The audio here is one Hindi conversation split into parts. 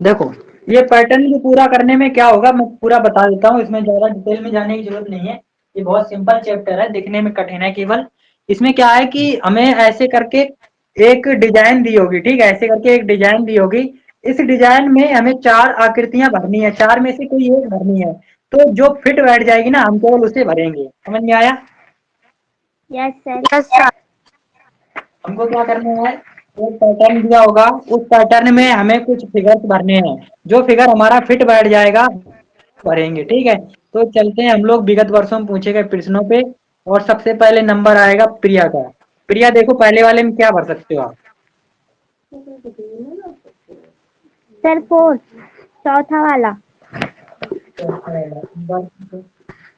देखो, ये पैटर्न को पूरा करने में क्या होगा मैं पूरा बता देता हूँ, इसमें ज़्यादा डिटेल में जाने की ज़रूरत नहीं है। ये बहुत सिंपल चैप्टर है, दिखने में कठिन है केवल। इसमें क्या है कि हमें ऐसे करके एक डिज़ाइन दी होगी, ठीक है? ऐसे करके एक डिज़ाइन दी होगी। इस डिज़ाइन में हमें 4 आकृतियाँ भरनी है, 4 में से कोई एक भरनी है। तो जो फिट बैठ जाएगी ना, हम केवल उसे भरेंगे। समझ में आया? Yes sir. Yes sir. हमको क्या करना है, एक पैटर्न दिया होगा, उस पैटर्न में हमें कुछ फिगर्स भरने हैं। जो फिगर हमारा फिट बैठ जाएगा भरेंगे, ठीक है? तो चलते हैं हम लोग विगत वर्षों में पूछे गए प्रश्नों पे। और सबसे पहले नंबर आएगा प्रिया का। प्रिया देखो, पहले वाले में क्या भर सकते हो आप? सर 4, चौथा वाला।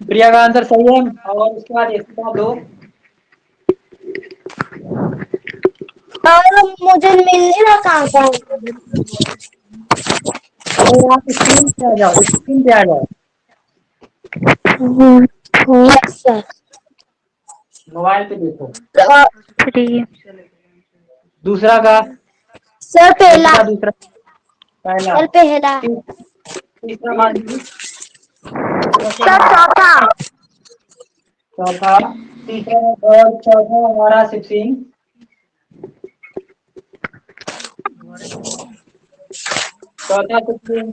प्रिया का आंसर सही है। और उसके बाद इसका दो। और मुझे मिल नहीं रहा कहाँ का। और आप स्क्रीन पे आ जाओ, स्क्रीन पे आ जाओ। Yes sir. मोबाइल पे देखो। 3। दूसरा का, सर ऐसे पहला। का दूसरा, पहला। सर पहला। तीसरा मान लीजिए। सर चौथा। चौथा। तीसरा और चौथा हमारा 16। चौथा 16।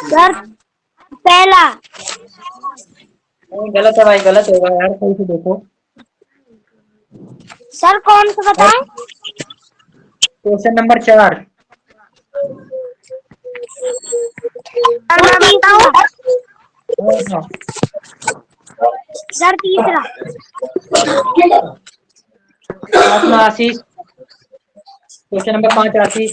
सर पहला। नहीं, गलत है भाई, गलत होगा यार, सही से देखो। सर कौन सा और बताएं? Question number 4। सर मैं बताऊं? हाँ, सर तीसरा। पांचवा आशीष। क्वेश्चन नंबर 5 आशीष।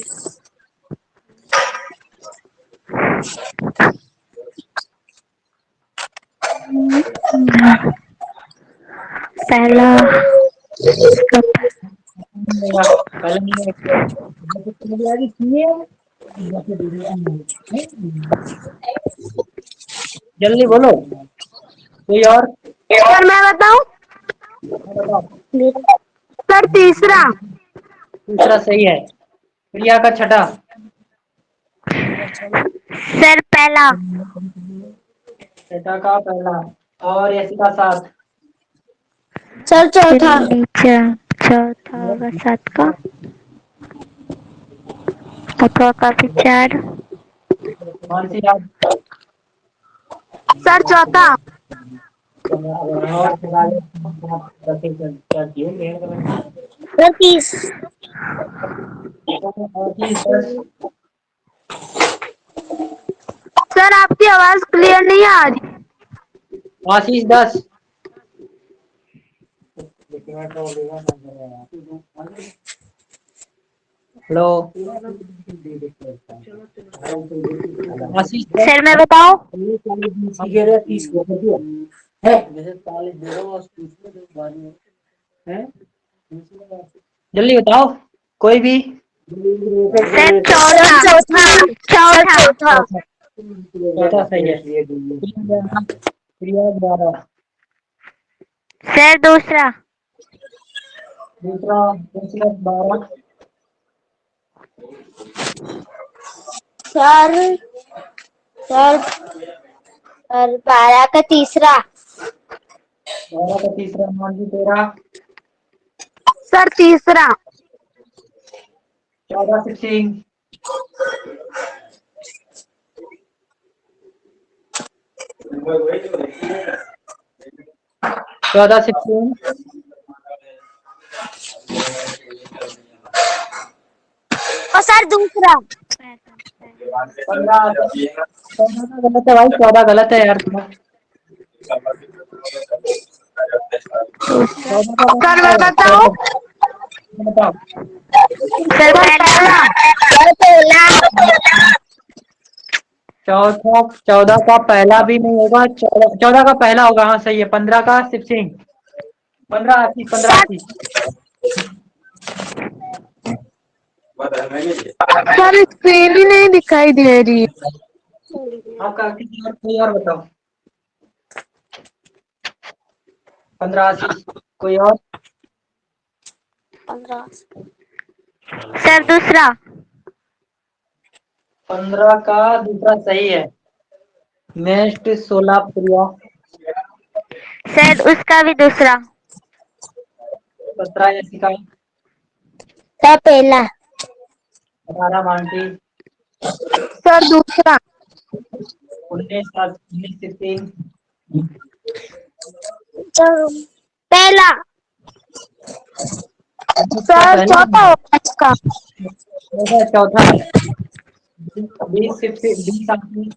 पहला। पहले जल्दी बोलो, कोई और? सर मैं बताऊं? हाँ, बताओ। सर तीसरा। तीसरा सही है। प्रिया का छठा। सर पहला। छठा का पहला। और ऐसी का 7। सर चौथा। नीचे चौथा होगा 7 का। अथवा का भी 4। मानसी याद। सर चौथा। सर तीस। सर आपकी आवाज क्लियर नहीं आ रही। आशीष 10। हेलो। आशीष 10। सर मैं बताऊं? जल्दी बताओ, कोई भी। सर सर चौथा। चौथा। सर चौथा। चौथा। चौथा सही है। प्रिया 12। सर दूसरा। दूसरा 12। सर सर सर 12 का तीसरा। 12 का तीसरा मानसी 13। सर तीसरा। 14 16। 14 16। और सर दूसरा। 15। 14 का गलत है भाई, 14 गलत है यार तुम्हारा। 14 का सर गलत मैं है, बताऊं? 14। बताओ। सर सर पहला। पहला। सर पहला। चौथा 14 का पहला भी नहीं होगा, 14 का पहला होगा, हाँ सही है। 15 का 16। 15 80। 15 सर 80। सर स्क्रीन ही नहीं दिखाई दे रही। आपका किसी और, कोई और बताओ। 15 80। कोई और? 15। सर दूसरा। 15 का दूसरा सही है। नेक्स्ट 16 प्रिया। सर उसका भी दूसरा। 17 यशिका। सर पहला। 18 मानसी। सर दूसरा। 19 16। सर पहला। का सर पहला चौथा नंबर। होगा इसका। चौथा है। 20 15 20 आदमी।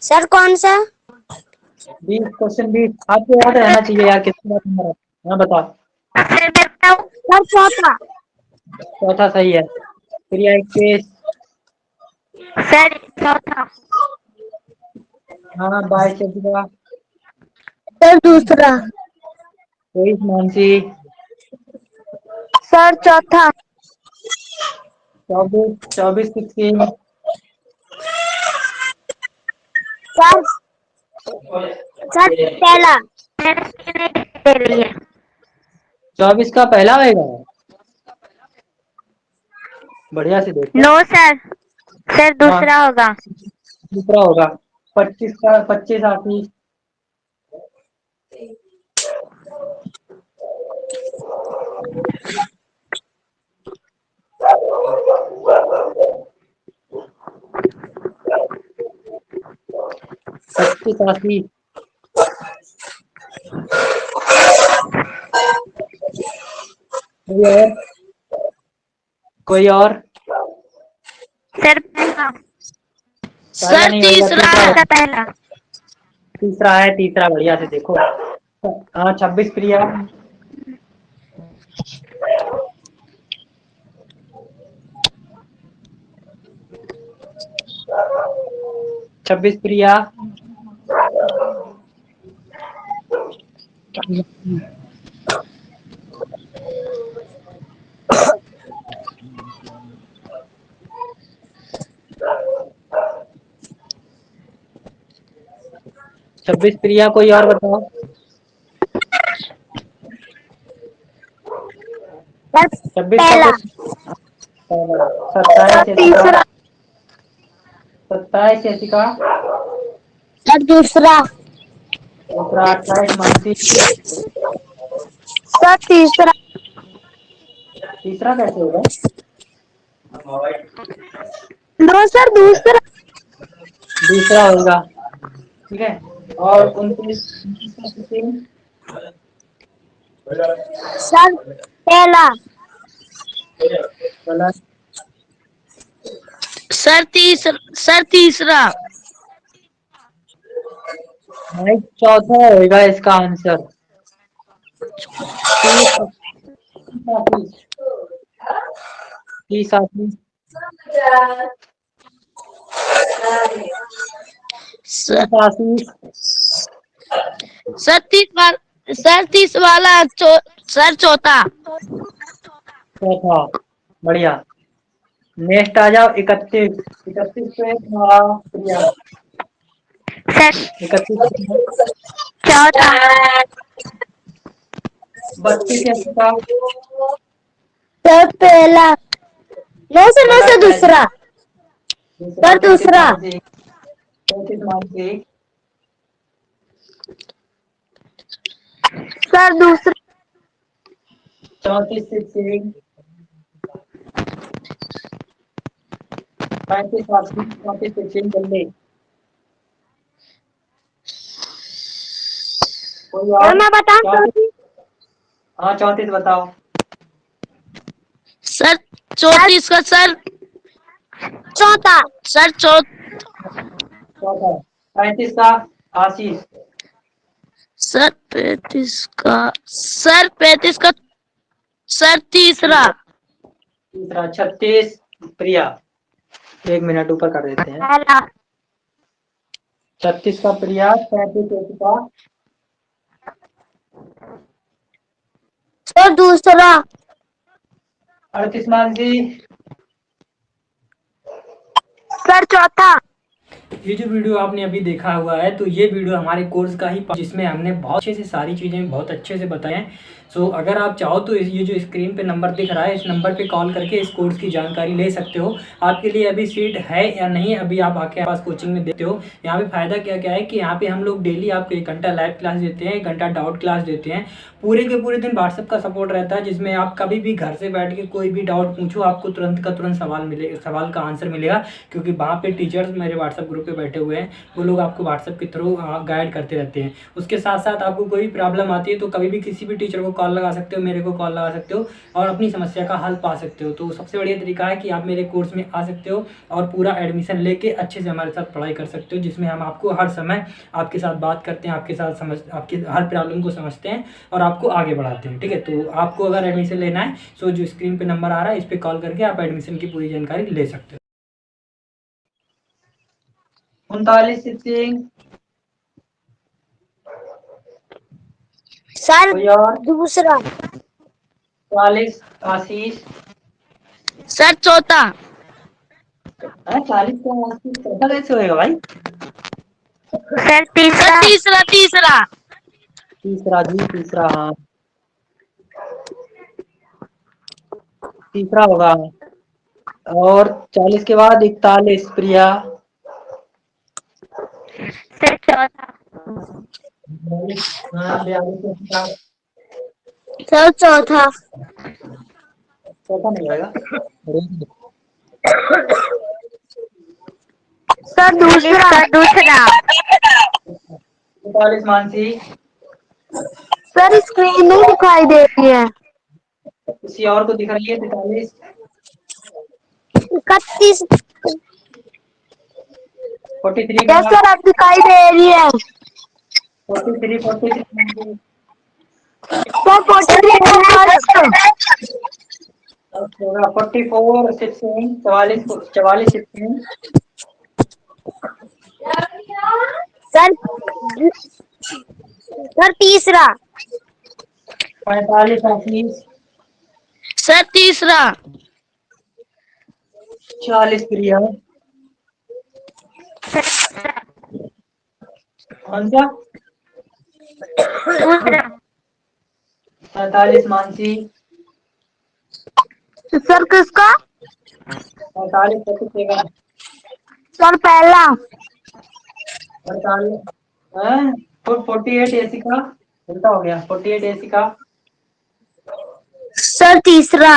सर कौन सा? 20 क्वेश्चन 20 आपको याद रहना चाहिए यार कितना नंबर है। हाँ बताओ। सर मैं बताऊं? सर चौथा। चौथा सही है। प्रिया 21। सर चौथा। हाँ 22 यशिका। सर दूसरा। 23 मानसी। सर चौथा। 24 16। सर सर पहला। मैंने इसकी नहीं दे रही है। 24 का पहला होगा। बढ़िया से देखो। No sir. सर हाँ दूसरा होगा। दूसरा होगा। 25 का 25 आती। पच्चीस आती। कोई और? कोई और? सर पहला। पहला सर नहीं होगा तीसरा। तीसरा सर होगा। पहला। तीसरा है तीसरा बढ़िया से देखो। हाँ 26 प्रिया। 26 प्रिया। छब्बीस प्रिया कोई और बताओ। सर 26 का पहला। क्वेश्चन। 27 सर यशिका। तीसरा। 27 यशिका। सर दूसरा। दूसरा 28 मानसी। सर तीसरा। तीसरा कैसे होगा? नो सर दूसरा। दूसरा होगा। ठीक है। और 29 का क्वेश्चन। सर पहला। गलत। सर तीसरा। भाई चौथा होगा इसका आंसर। 30 30 आदमी। सर 30 सर सर तीस वाला सर चौथा। चौथा बढ़िया। नेक्स्ट आ जाओ 31। 31 पे तुम्हारा प्रिया। सर 31 चौथा। 32 यशिका। सर पहला। नो सर गलत है। दूसरा। दूसरा सर 33 दूसरा। मानसी। 33 मानसी। सर दूसरा। 34 16। 35 आदमी। 34 16 जल्दी। कोई सर और? मैं बताऊं 34। हाँ 34 बताओ। सर 34 का सर चौथा। सर चौथा। 35 का आशीष। सर 35 का सर तीसरा। तीसरा 36 प्रिया। 1 मिनट ऊपर कर देते हैं। पहला। 36 का प्रिया। 35 यशिका। सर दूसरा। 38 मानसी। सर चौथा। ये जो वीडियो आपने अभी देखा हुआ है तो ये वीडियो हमारे कोर्स का ही जिसमें हमने बहुत अच्छे से सारी चीज़ें बहुत अच्छे से बताए हैं। सो अगर आप चाहो तो ये जो स्क्रीन पे नंबर दिख रहा है इस नंबर पे कॉल करके इस कोर्स की जानकारी ले सकते हो। आपके लिए अभी सीट है या नहीं अभी आप आके पास कोचिंग में देते हो। यहाँ पे फ़ायदा क्या क्या है कि यहाँ पे हम लोग डेली आपको 1 घंटा लाइव क्लास देते हैं, 1 घंटा डाउट क्लास देते हैं। पूरे के पूरे दिन व्हाट्सएप का सपोर्ट रहता है जिसमें आप कभी भी घर से बैठ के कोई भी डाउट पूछो आपको तुरंत का तुरंत सवाल का आंसर मिलेगा, क्योंकि वहाँ पे टीचर्स मेरे व्हाट्सएप ग्रुप पे बैठे हुए हैं, वो लोग आपको व्हाट्सएप के थ्रू गाइड करते रहते हैं। उसके साथ साथ आपको कोई भी प्रॉब्लम आती है तो कभी भी किसी भी टीचर को कॉल लगा सकते हो, मेरे को कॉल लगा सकते हो और अपनी समस्या का हल पा सकते हो। तो सबसे बढ़िया तरीका है कि आप मेरे कोर्स में आ सकते हो और पूरा एडमिशन लेके अच्छे से हमारे साथ पढ़ाई कर सकते हो, जिसमें हम आपको हर समय आपके साथ बात करते हैं, आपके हर प्रॉब्लम को समझते हैं और आपको आगे बढ़ाते हैं। ठीक है, तो आपको अगर एडमिशन लेना है तो जो स्क्रीन पे नंबर आ रहा है इस पर कॉल करके आप एडमिशन की पूरी जानकारी ले सकते हो। 39 सिंह, सर कोई और? दूसरा। 40 आशीष, सर चौथा। 40 का आशीष चौथा कैसे होएगा भाई? सर सर तीसरा। तीसरा तीसरा। तीसरा जी, तीसरा, हाँ तीसरा होगा। और 40 के बाद 41 प्रिया, सर चौथा। हाँ 42 सर चौथा। चौथा नहीं होएगा। सर दूसरा। सर दूसरा। 45 मानसी, सर स्क्रीन नहीं दिखाई दे रही है। किसी और को दिख रही है? 43, 31। 43 यस का, सर अब दिखाई दे रही है। 43 मानसी, सर 43। 44 16, 44 16, सर सर तीसरा। 45 आशीष, सर तीसरा। 40 प्रिया, कौन सा? दूसरा। 47 मानसी, सर किसका? 45 सेकंड, सर पहला। 48, हाँ 48 एसी का उल्टा हो गया। 48 एसी का, सर तीसरा।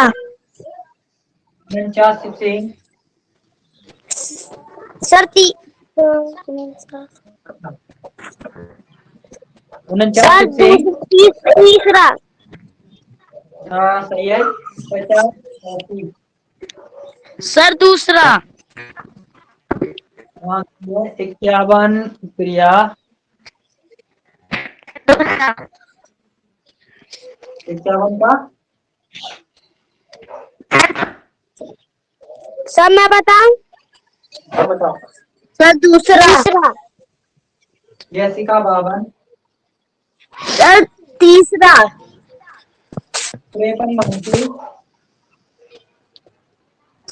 49 सिंह, सर 49 सिंह, तीसरा। हाँ सही है। 50 आशीष, सर दूसरा। हाँ 51 प्रिया, दूसरा। 51 का, सर मैं बताऊं? हाँ बताओ। सर दूसरा। जैसी का 52, सर तीसरा। 53 मानसी,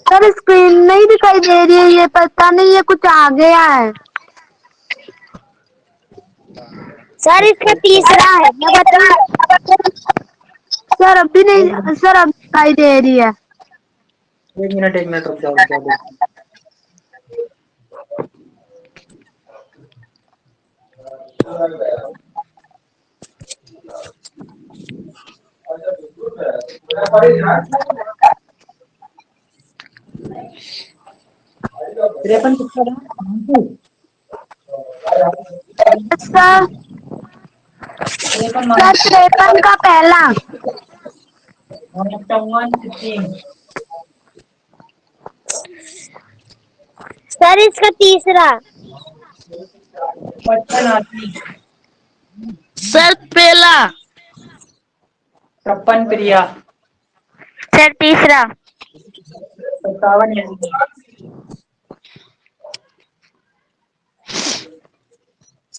सर स्क्रीन नहीं दिखाई दे रही है, ये पता नहीं ये कुछ आ गया है। सर इसका तीसरा है, मैं बताऊं? सर अभी नहीं, सर अब दिखाई दे रही है। 1 मिनट रुक जाओ, रुक जाओ। तिरपन कितना था? सर 53 सर 53 का पहला। 16, सर इसका तीसरा। 55 आशीष, सर पहला। 56 प्रिया, सर तीसरा। 57 यासी,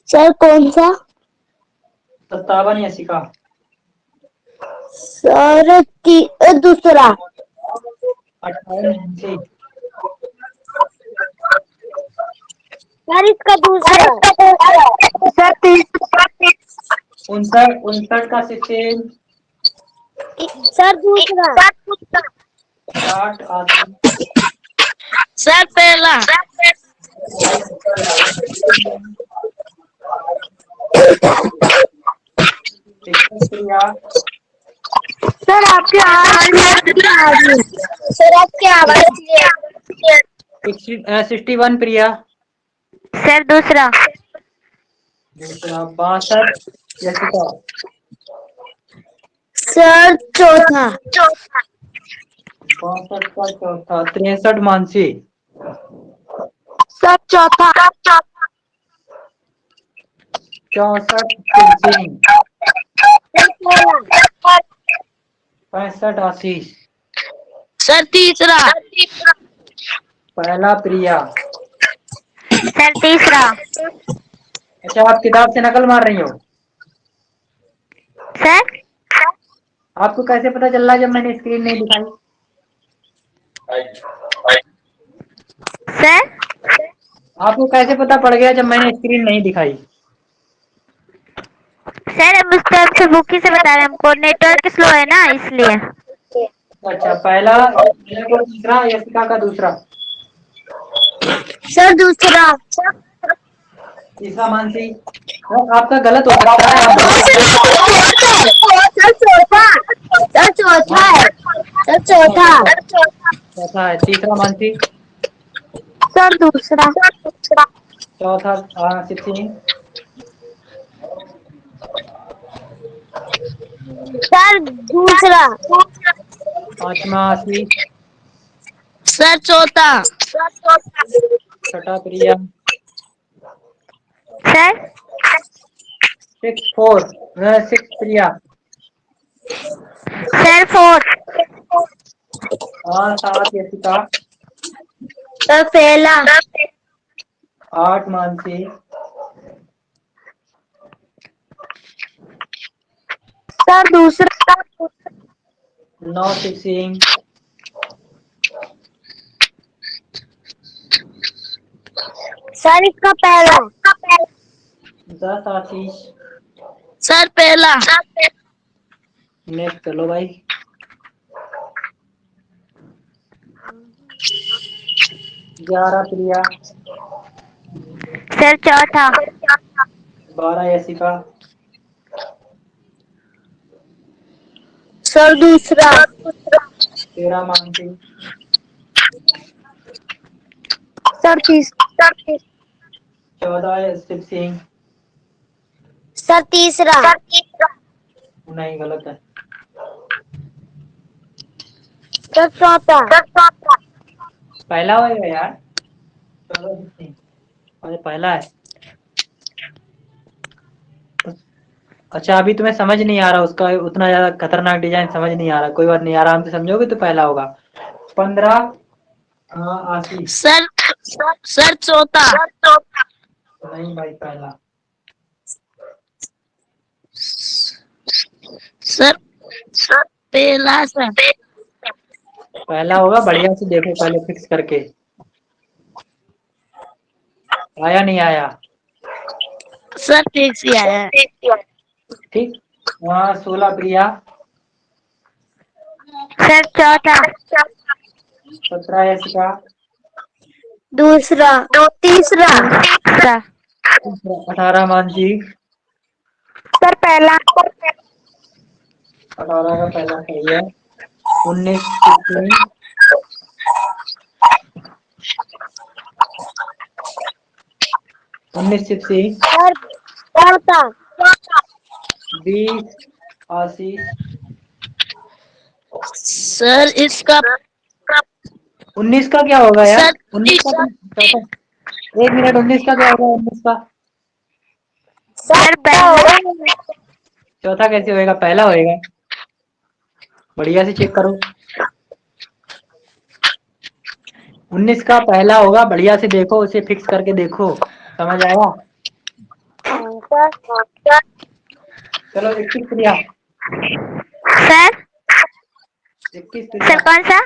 सर कौन सा? 57 यासी का, सर दूसरा। 58 मानसी, सर इसका दूसरा। सर तीसरा। 59 का 16। सर दूसरा। 60 80। सर पहला। 61 प्रिया। सर आपकी आवाज नहीं आ रही। सर आपकी आवाज नहीं आ रही। 61 प्रिया। सर दूसरा। दूसरा 62 यशिका। सर चौथा। 62 का चौथा 63 मानसी। सर चौथा। 64 सिंह। 65 आशीष। सर तीसरा। पहला प्रिया। सर तीसरा। अच्छा आप किताब से नकल मार रही हो? सर आपको कैसे पता चल रहा है जब मैंने स्क्रीन नहीं दिखाई? सर आपको कैसे पता पड़ गया जब मैंने स्क्रीन नहीं दिखाई? सर हम उस टाइम से बुक ही से बता रहे हैं, हमको नेटवर्क स्लो है ना इसलिए। अच्छा पहला का दूसरा यशिका का दूसरा। सर दूसरा। तीसरा मानसी। आपका गलत हो सकता है आप सर चौथा। सर चौथा है। सर चौथा। चौथा है। तीसरा मानसी। सर दूसरा। चौथा 16। सर दूसरा। पांचवा आशीष। सर चौथा। छठा Priya. Sir 6 Priya. Sir fourth. 7 Yashika. Sir पहला। 8 मानसी। सर दूसरा। 9 सिंह। सर इसका पहला। 10 आशीष। सर पहला। नेक्स्ट चलो भाई। 11 प्रिया। सर चौथा। 12 यशिका। सर दूसरा। 13 मानसी। सर तीसरा। 14 सिंह। सर तीसरा। नहीं गलत है। सर चौथा। पहला होगा यार। 14 सिंह। अरे पहला है। अच्छा अभी तुम्हें समझ नहीं आ रहा उसका उतना ज्यादा खतरनाक डिजाइन समझ नहीं आ रहा, कोई बात नहीं आराम से समझोगे तो पहला होगा। 15 आशीष। सर चौथा। नहीं भाई पहला। सर पहला। सर पहला होगा, बढ़िया से देखो पहले फिक्स करके। आया नहीं आया? सर ठीक से आया। ठीक। 16 प्रिया। सर चौथा। 17 यशिका। दूसरा। तीसरा। दूसरा। 18 मानसी। सर पहला। 18 का पहला सही है। 19 16। 19 16। सर चौथा। 20 आशीष। सर इसका 19 का क्या होगा यार? सर 19 का चौथा। 1 मिनट 19 का क्या होगा? 19 का सर पहला। चौथा कैसे होएगा? पहला होएगा। बढ़िया से चेक करो। 19 का पहला होगा, बढ़िया से देखो उसे फिक्स करके देखो। समझ आया? चलो 21 प्रिया। सर 21 सर प्रिया। कौन सा?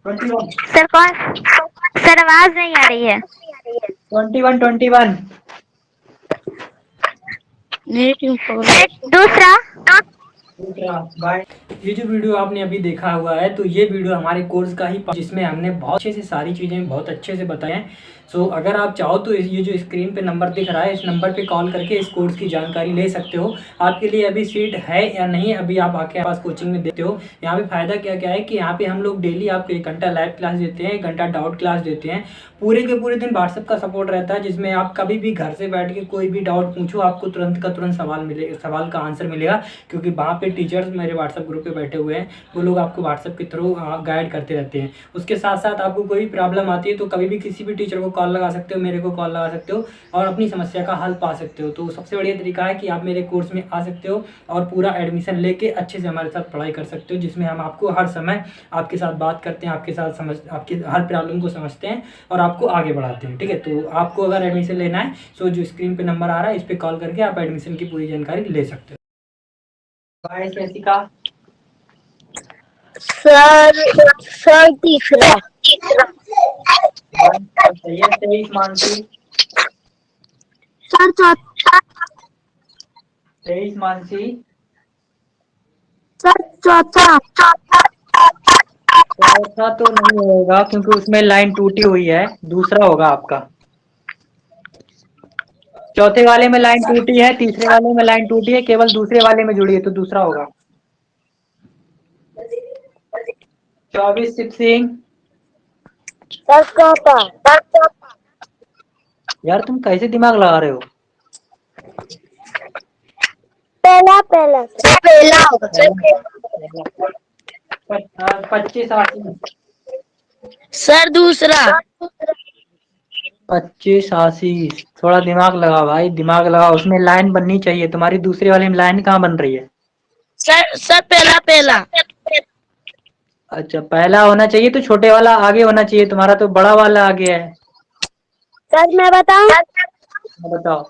21। सर कौन? सर आवाज नहीं आ रही है। 21 दूसरा। बाय। ये जो वीडियो आपने अभी देखा हुआ है, तो ये वीडियो हमारे कोर्स का ही जिसमें हमने बहुत अच्छे से सारी चीज़ें बहुत अच्छे से बताए हैं। सो अगर आप चाहो तो ये जो स्क्रीन पे नंबर दिख रहा है, इस नंबर पे कॉल करके इस कोर्स की जानकारी ले सकते हो। आपके लिए अभी सीट है या नहीं, अभी आप आके पास कोचिंग में देखते हो। यहाँ पे फ़ायदा क्या क्या है कि यहाँ पे हम लोग डेली आपको 1 घंटा लाइव क्लास देते हैं, 1 घंटा डाउट क्लास देते हैं। पूरे के पूरे दिन व्हाट्सएप का सपोर्ट रहता है, जिसमें आप कभी भी घर से बैठ के कोई भी डाउट पूछो, आपको तुरंत का तुरंत सवाल का आंसर मिलेगा। क्योंकि वहाँ पे टीचर्स मेरे व्हाट्सएप ग्रुप पे बैठे हुए हैं, वो लोग आपको व्हाट्सएप के थ्रू गाइड करते रहते हैं। उसके साथ साथ आपको कोई प्रॉब्लम आती है तो कभी भी किसी भी टीचर को कॉल लगा सकते हो, मेरे को कॉल लगा सकते हो और अपनी समस्या का हल पा सकते हो। तो सबसे बढ़िया तरीका है कि आप मेरे कोर्स में आ सकते हो और पूरा एडमिशन लेके अच्छे से हमारे साथ पढ़ाई कर सकते हो, जिसमें हम आपको हर समय आपके साथ बात करते हैं, आपके साथ आपकी हर प्रॉब्लम को समझते हैं और आपको आगे बढ़ाते हैं। ठीक है, तो आपको अगर एडमिशन लेना है सो जो स्क्रीन पे नंबर आ रहा है, इस पर कॉल करके आप एडमिशन की पूरी जानकारी ले सकते हो। Bye Jessica. सर तीसरा। सही है। 23 मानसी। सर चौथा। 23 मानसी। सर चौथा। चौथा तो नहीं होगा क्योंकि उसमें लाइन टूटी हुई है, दूसरा होगा आपका। चौथे वाले में लाइन टूटी है, तीसरे वाले में लाइन टूटी है, केवल दूसरे वाले में जुड़ी है, तो दूसरा होगा। 24 शिव सिंह। सर चौथा। यार तुम कैसे दिमाग लगा रहे हो? पहला होगा सर। 25 आशीष। सर दूसरा। 25 आशीष, थोड़ा दिमाग लगा भाई, दिमाग लगा। उसमें लाइन बननी चाहिए, तुम्हारी दूसरी वाली में लाइन कहाँ बन रही है? सर पहला। अच्छा, पहला होना चाहिए तो छोटे वाला आगे होना चाहिए, तुम्हारा तो बड़ा वाला आगे है। सर मैं बताऊं? बताओ।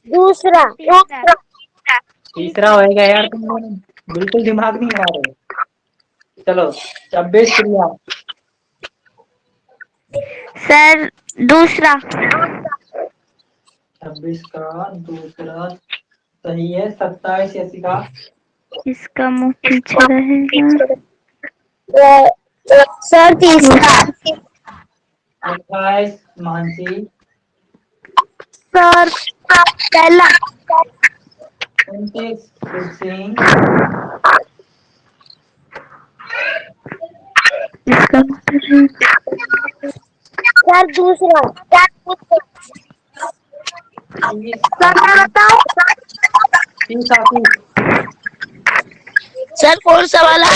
दूसरा। तीसरा होएगा यार, तुम लोग बिल्कुल दिमाग नहीं लगा रहे हो। चलो 26 प्रिया। सर दूसरा। 26 का दूसरा सही है। 27 यशिका। इसका मुंह पीछे रहेगा। सर तीसरा। 28 मानसी। सर पहला। 29 शिव सिंह। इसका मुंह पीछे रहेगा। सर दूसरा। 30 सर मैं बताऊं? 30 आशीष। सर कौन सा वाला?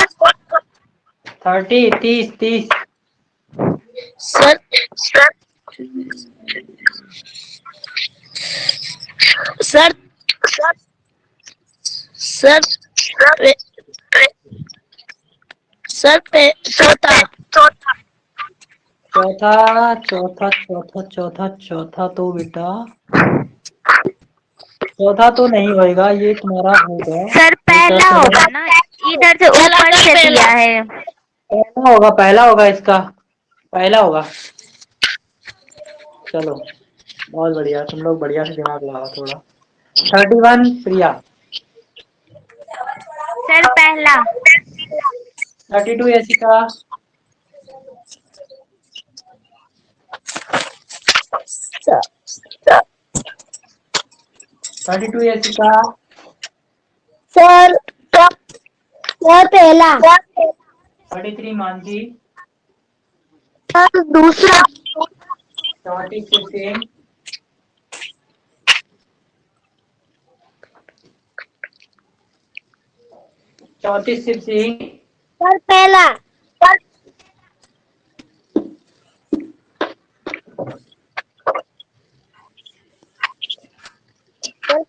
30 सर सर सर सर पे चौथा। चौथा तो बेटा चौथा तो नहीं होएगा, ये तुम्हारा होगा। सर पहला होगा ना, इधर से ऊपर से दिया है। पहला होगा इसका, पहला होगा। चलो बहुत बढ़िया, तुम लोग बढ़िया से दिमाग लगाओ थोड़ा। 31 प्रिया। सर पहला। 32 यशिका। 32 यशिका। सर पहला। 33 मानसी। सर दूसरा। 34 शिव सिंह। 34 शिव सिंह। सर पहला। सर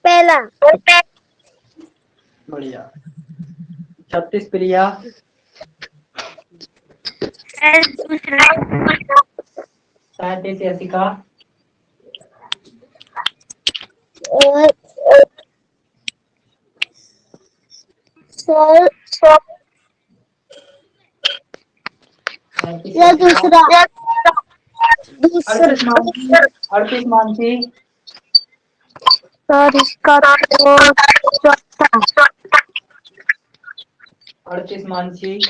पहला। बढ़िया। 36 प्रिया। सर दूसरा। 37 यशिका। सर दूसरा। दूसरा। अर्पित मानसी। सर इसका तो चौथा। अर्पित मानसी।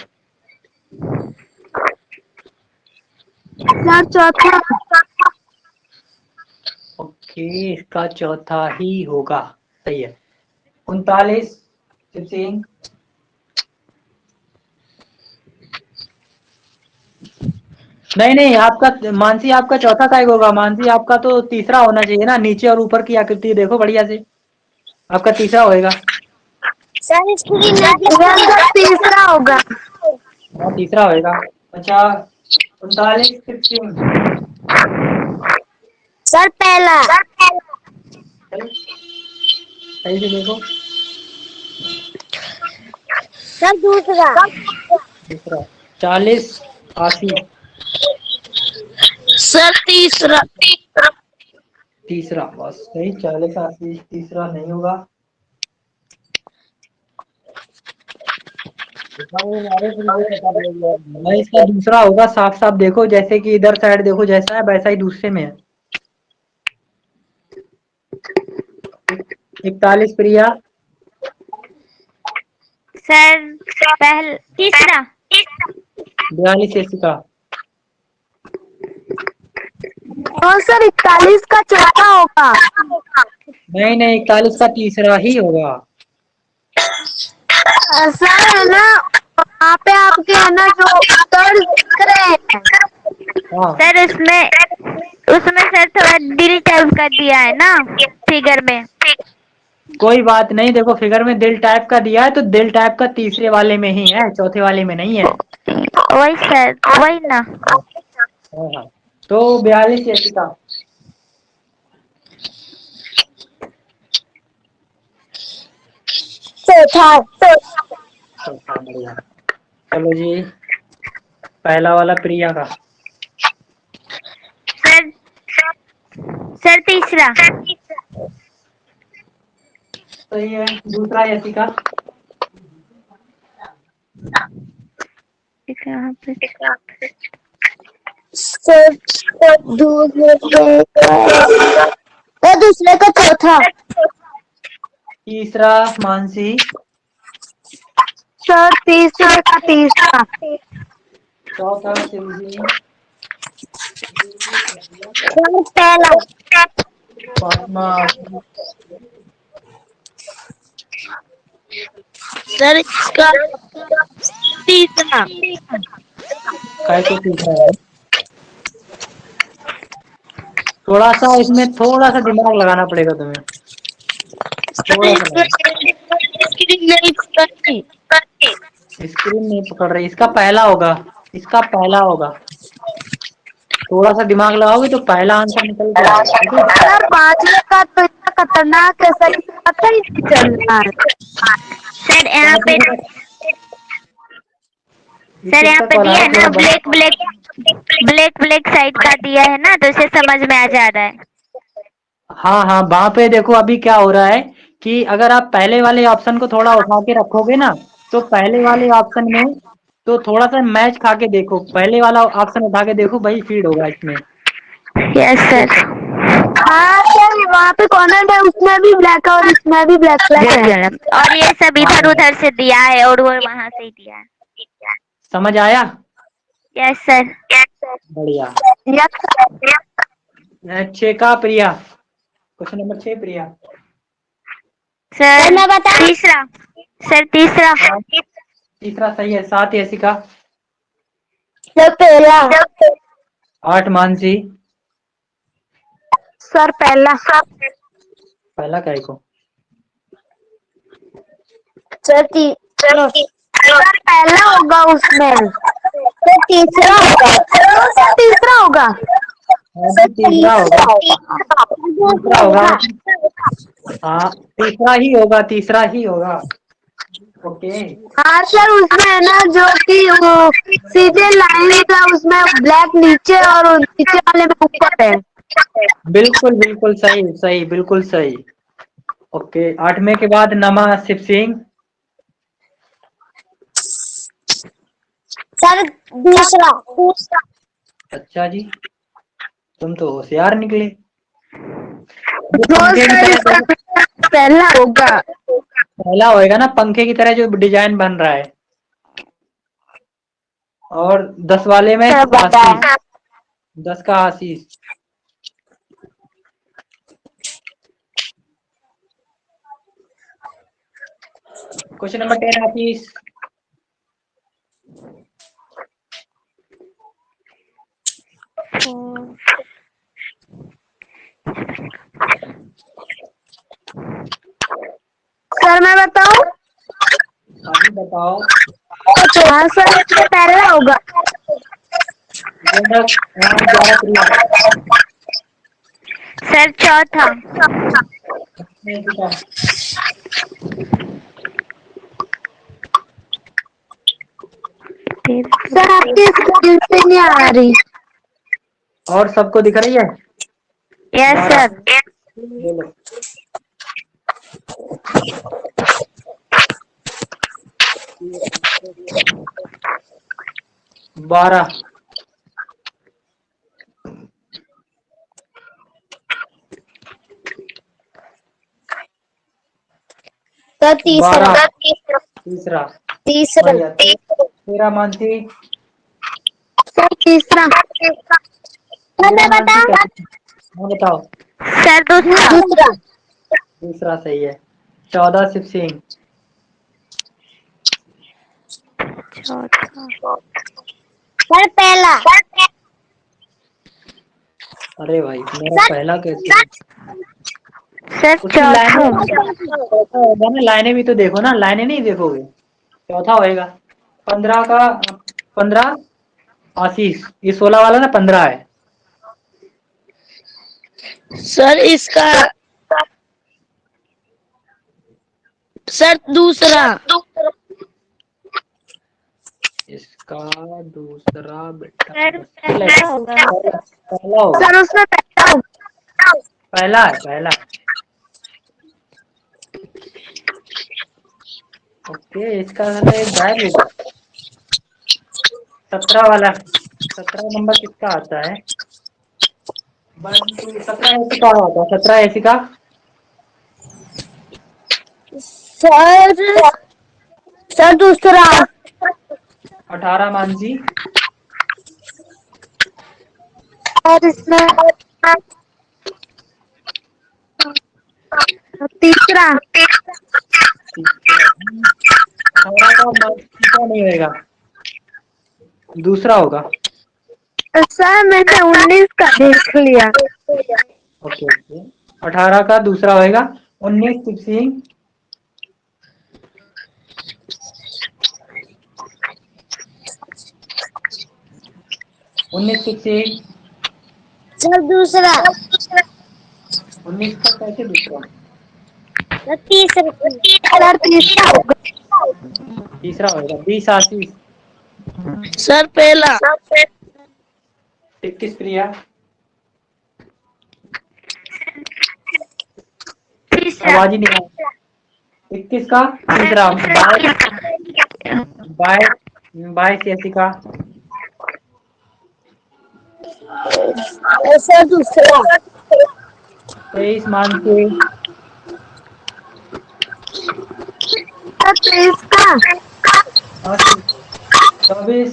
सर चौथा। ओके, इसका चौथा ही होगा। सही है। 39 शिव सिंह। नहीं, आपका मानसी आपका चौथा का होगा। मानसी आपका तो तीसरा होना चाहिए ना, नीचे और ऊपर की आकृति देखो बढ़िया से, आपका तीसरा होएगा। सर तीसरा होगा। हाँ, तीसरा होएगा। अच्छा, 39 शिव सिंह। सर पहला। सही से देखो। सर दूसरा। दूसरा। 40 80। सर तीसरा। तीसरा बस सही। 40 80 तीसरा नहीं होगा। नहीं, इसका दूसरा होगा। साफ साफ देखो, जैसे कि इधर साइड देखो जैसा है वैसा ही दूसरे में है। 41 प्रिया। सर तीसरा। 42 यशिका। और सर 41 का चौथा होगा। नहीं, 41 का तीसरा ही होगा। सर है ना, वहाँ पे आपके है ना जो उत्तर दिख रहे हैं। हाँ, सर उसमें सर थोड़ा दिल टाइप कर दिया है ना फिगर में। कोई बात नहीं। देखो, फिगर में दिल टाइप का दिया है तो दिल टाइप का तीसरे वाले में ही है, चौथे वाले में नहीं है। वही सर, वही ना। हाँ, तो 42 यशिका। चौथा। चौथा, बढ़िया। चलो जी, पहला वाला प्रिया का। सर तीसरा। सही है। दूसरा यशिका। यहाँ पे सर दूसरे का चौथा। तीसरा मानसी। सर तीसरे का तीसरा। चौथा शिवजी। सर पहला। फातिमा। सर इसका तीसरा। काय को तीसरा है। थोड़ा सा इसमें थोड़ा सा दिमाग लगाना पड़ेगा तुम्हें। थोड़ा सा स्क्रीन नहीं पकड़ रही। इसका पहला होगा। इसका पहला होगा। थोड़ा सा दिमाग लगाओगे तो पहला आंसर निकल के आएगा। ठीक है। सर पांचवे का तो इतना खतरनाक है सर, पता ही नहीं चल रहा है। सर यहाँ पे तक वाला दिया है है ना, थोड़ा ब्लैक साइड का दिया है ना, तो इसे समझ में आ जा रहा है। हाँ, वहां पे देखो अभी क्या हो रहा है कि अगर आप पहले वाले ऑप्शन को थोड़ा उठा के रखोगे ना, तो पहले वाले ऑप्शन में तो थोड़ा सा मैच खा के देखो। पहले वाला ऑप्शन उठा के देखो, वही फीड होगा इसमें। Yes sir. हाँ सर, वहाँ पे कॉर्नर है, उसमें भी ब्लैक है और इसमें भी ब्लैक है। और ये सब इधर उधर से दिया है और वो वहाँ से ही दिया है। समझ आया? Yes sir. बढ़िया। यस। 6 का प्रिया। Question number 6 Priya. सर मैं बता तीसरा। सर तीसरा। तीसरा सही है। 7 यशिका। सर पहला। 8 मानसी। सर पहला। पहला काय को। सर सर पहला होगा उसमें। सर तीसरा होगा। सर तीसरा होगा। तीसरा होगा। तीसरा होगा। हाँ, तीसरा ही होगा। तीसरा ही होगा। ओके। हाँ सर, उसमें है ना जो कि वो सीधे लाइन का, उसमें ब्लैक नीचे और नीचे वाले में ऊपर है। बिल्कुल सही सही, बिल्कुल सही। ओके, 8वें के बाद नमा शिव सिंह। सर दूसरा। अच्छा जी। तुम तो होशियार निकले। जो तो पंखे की सर तरह इसका पहला होगा। पहला होएगा ना, पंखे की तरह जो डिजाइन बन रहा है। और 10 वाले में सर बताए। आशीष, 10 का आशीष। क्वेश्चन नंबर 10 आशीष। सर मैं बताऊं? अभी बताओ। हाँ सर इसका पहला होगा। गोंडक, राम, ग्यारह, प्रिया। सर चौथा। निकिता। सर आपकी स्क्रीन पे नहीं आ रही। और सबको दिख रही है? यस 12। सर। बोलो। 12। सर तीसरा। 12। तीसरा। तीसरा। बढ़िया। 13 मानसी। सर तीसरा। सर 13 मैं मानसी बताऊं? कैसे? हाँ बताओ। सर दूसरा। दूसरा। दूसरा सही है। 14 शिव सिंह। चौथा। सर पहला। अरे भाई मेरा पहला कैसे? सर उसकी लाइनें चौथा। चौथा होगा ना, लाइनें भी तो देखो ना, लाइनें नहीं देखोगे। चौथा होएगा। 15 का 15 आशीष। ये 16 वाला ना 15 है। सर इसका सर दूसरा। इसका दूसरा बेटा सर मुश्किल है। पहला होगा। पहला होगा। सर उसमें पहला होगा। पहला है पहला। ओके, इसका मतलब एक गायब हो गया। 17 वाला, 17 नंबर किसका आता है? 17 ऐसी का होता है? 17 ऐसी का। सर सर दूसरा। 18 मानसी। और इसमें तीसरा। 18 का तीसरा नहीं होएगा, दूसरा होगा। सर मैंने 19 का देख लिया। Okay okay. 18 का दूसरा होएगा। 19 शिव सिंह। 19 शिव सिंह। सर दूसरा। 19 का कैसे दूसरा? सर तीसरा। सर तीसरा होगा। तीसरा होएगा। 20 आशीष। सर पहला। 21 प्रिया। तीसरा। आवाज ही नहीं आ रही। 21 का तीसरा। 22 यशिका। सर दूसरा। 23 मानसी। सर 23 का। 24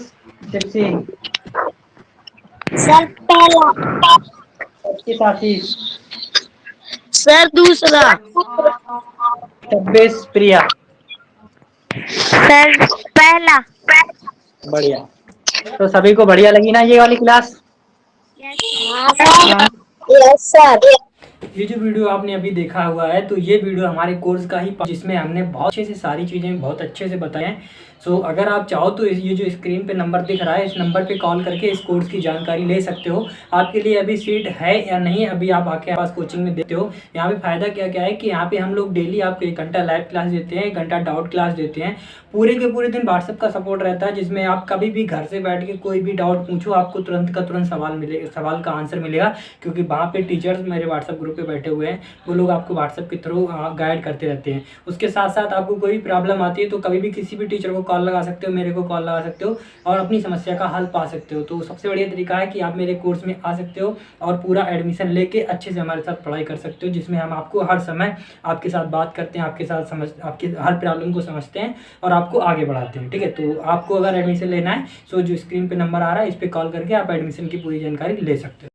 शिव सिंह। सर पहला। 25 आशीष। सर दूसरा। 26 प्रिया। सर पहला। बढ़िया। तो सभी को बढ़िया लगी ना ये वाली क्लास? Yes sir. ये जो वीडियो आपने अभी देखा हुआ है, तो ये वीडियो हमारे कोर्स का ही, जिसमें हमने बहुत अच्छे से सारी चीज़ें बहुत अच्छे से बताए हैं। सो अगर आप चाहो तो ये जो स्क्रीन पे नंबर दिख रहा है, इस नंबर पे कॉल करके इस कोर्स की जानकारी ले सकते हो। आपके लिए अभी सीट है या नहीं, अभी आप आके पास कोचिंग में देते हो। यहाँ पे फ़ायदा क्या क्या है कि यहाँ पे हम लोग डेली आपको 1 घंटा लाइव क्लास देते हैं, 1 घंटा डाउट क्लास देते हैं। पूरे के पूरे दिन व्हाट्सएप का सपोर्ट रहता है, जिसमें आप कभी भी घर से बैठ के कोई भी डाउट पूछो, आपको तुरंत का तुरंत सवाल का आंसर मिलेगा। क्योंकि वहाँ पे टीचर्स मेरे व्हाट्सएप ग्रुप पे बैठे हुए हैं, वो लोग आपको व्हाट्सएप के थ्रू गाइड करते रहते हैं। उसके साथ साथ आपको कोई प्रॉब्लम आती है तो कभी भी किसी भी टीचर को कॉल लगा सकते हो, मेरे को कॉल लगा सकते हो और अपनी समस्या का हल पा सकते हो। तो सबसे बढ़िया तरीका है कि आप मेरे कोर्स में आ सकते हो और पूरा एडमिशन लेके अच्छे से हमारे साथ पढ़ाई कर सकते हो, जिसमें हम आपको हर समय आपके साथ बात करते हैं, आपके साथ आपकी हर प्रॉब्लम को समझते हैं और आपको आगे बढ़ाते हैं। ठीक है, तो आपको अगर एडमिशन लेना है तो जो स्क्रीन पे नंबर आ रहा है इस पर कॉल करके आप एडमिशन की पूरी जानकारी ले सकते हो।